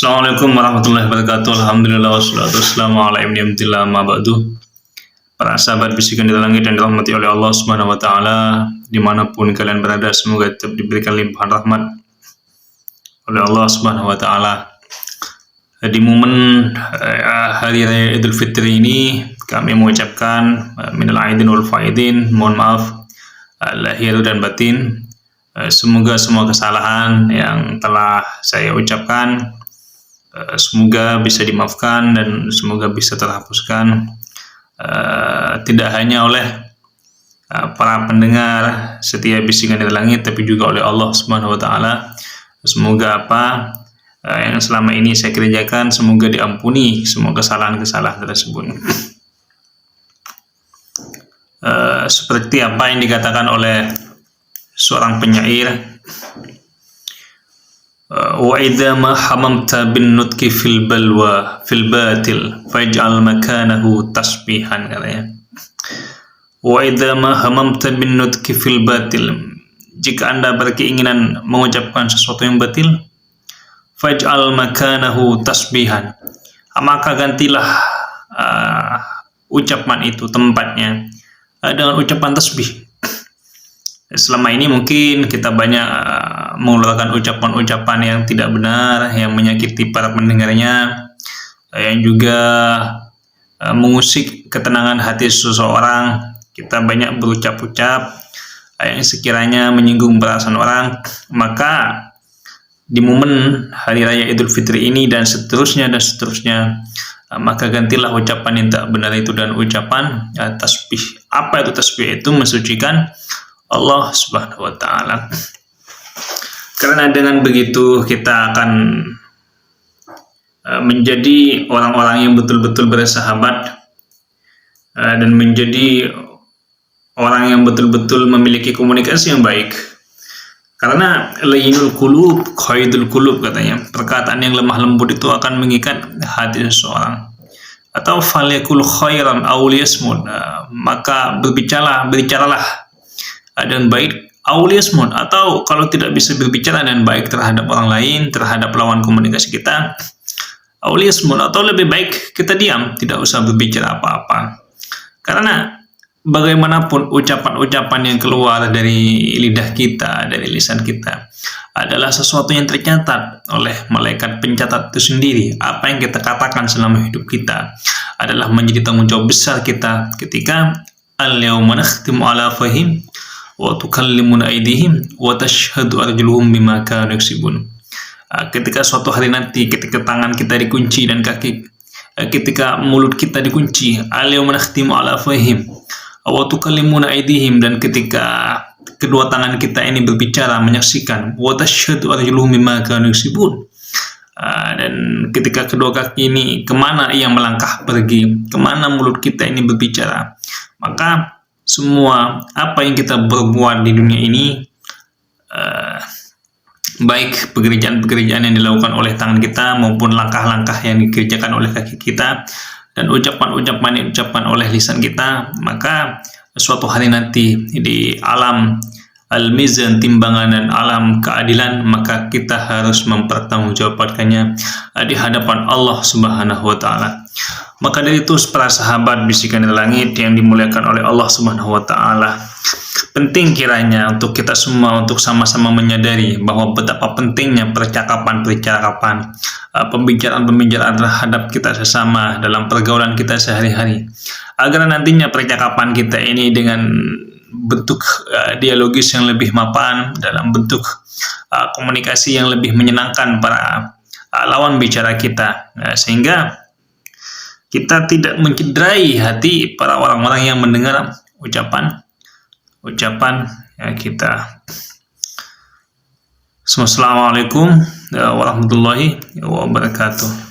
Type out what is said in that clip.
Assalamualaikum warahmatullahi wabarakatuh. Alhamdulillah wassalatu wassalamu ala ibnillah ma ba'du. Para sahabat bisikan di langit yang dirahmati oleh Allah Subhanahu wa taala, dimanapun kalian berada, semoga tetap diberikan limpahan rahmat oleh Allah Subhanahu wa taala. Di momen hari raya Idul Fitri ini kami mengucapkan minal aidin wal faidin, mohon maaf lahir dan batin. Semoga semua kesalahan yang telah saya ucapkan semoga bisa dimaafkan dan semoga bisa terhapuskan, tidak hanya oleh para pendengar setia bisikan dari langit, tapi juga oleh Allah Subhanahu wa taala. Semoga apa yang selama ini saya kerjakan semoga diampuni semua kesalahan-kesalahan tersebut. Seperti apa yang dikatakan oleh seorang penyair, wa idza ma hamamta bin nutqi fil balwa fil batil faj'al makanahu tasbihan, katanya. Wa idza ma hamamta bin nutqi fil batil, jika Anda berkeinginan mengucapkan sesuatu yang batil, faj'al makanahu tasbihan, maka gantilah ucapan itu tempatnya dengan ucapan tasbih. Selama ini mungkin kita banyak mengeluarkan ucapan-ucapan yang tidak benar, yang menyakiti para pendengarnya, yang juga mengusik ketenangan hati seseorang. Kita banyak berucap-ucap yang sekiranya menyinggung perasaan orang. Maka di momen hari raya Idul Fitri ini dan seterusnya, maka gantilah ucapan yang tak benar itu dan ucapan tasbih. Apa itu tasbih? Itu mensucikan Allah Subhanahu wa taala. Karena dengan begitu kita akan menjadi orang-orang yang betul-betul bersahabat dan menjadi orang yang betul-betul memiliki komunikasi yang baik. Karena layyinul qulub qaidul qulub, katanya. Perkataan yang lemah lembut itu akan mengikat hati seseorang. Atau falyakul khairan aw liyasmut, maka berbicaralah dan baik, auliasmun, atau kalau tidak bisa berbicara dan baik terhadap orang lain, terhadap lawan komunikasi kita, auliasmun, atau lebih baik kita diam, tidak usah berbicara apa-apa. Karena bagaimanapun ucapan-ucapan yang keluar dari lidah kita, dari lisan kita, adalah sesuatu yang tercatat oleh malaikat pencatat itu sendiri. Apa yang kita katakan selama hidup kita adalah menjadi tanggung jawab besar kita ketika al-yawma nakhtimu ala afwahihim wa tukallimuna aydihim wa tashhadu arjuluhum bima kanu yaksibun. Ketika suatu hari nanti, ketika tangan kita dikunci dan kaki, ketika mulut kita dikunci, al-yawma nakhtimu ala afwahihim wa tukallimuna aydihim, dan ketika kedua tangan kita ini berbicara, menyaksikan, wa tashhadu arjuluhum bima kanu yaksibun, dan ketika kedua kaki ini kemana ia melangkah pergi, kemana mulut kita ini berbicara, maka semua apa yang kita berbuat di dunia ini, baik pekerjaan-pekerjaan yang dilakukan oleh tangan kita maupun langkah-langkah yang dikerjakan oleh kaki kita dan ucapan-ucapan yang diucapkan oleh lisan kita, maka suatu hari nanti di alam al-mizan, timbangan, dan alam keadilan, maka kita harus mempertanggungjawabkannya di hadapan Allah Subhanahu wa taala. Maka dari itu, para sahabat bisikan dari langit yang dimuliakan oleh Allah Subhanahu wa taala, penting kiranya untuk kita semua untuk sama-sama menyadari bahwa betapa pentingnya percakapan-percakapan, pembicaraan-pembicaraan terhadap kita sesama dalam pergaulan kita sehari-hari, agar nantinya percakapan kita ini dengan bentuk dialogis yang lebih mapan, dalam bentuk komunikasi yang lebih menyenangkan para lawan bicara kita, sehingga kita tidak mencederai hati para orang-orang yang mendengar ucapan kita. Assalamualaikum warahmatullahi wabarakatuh.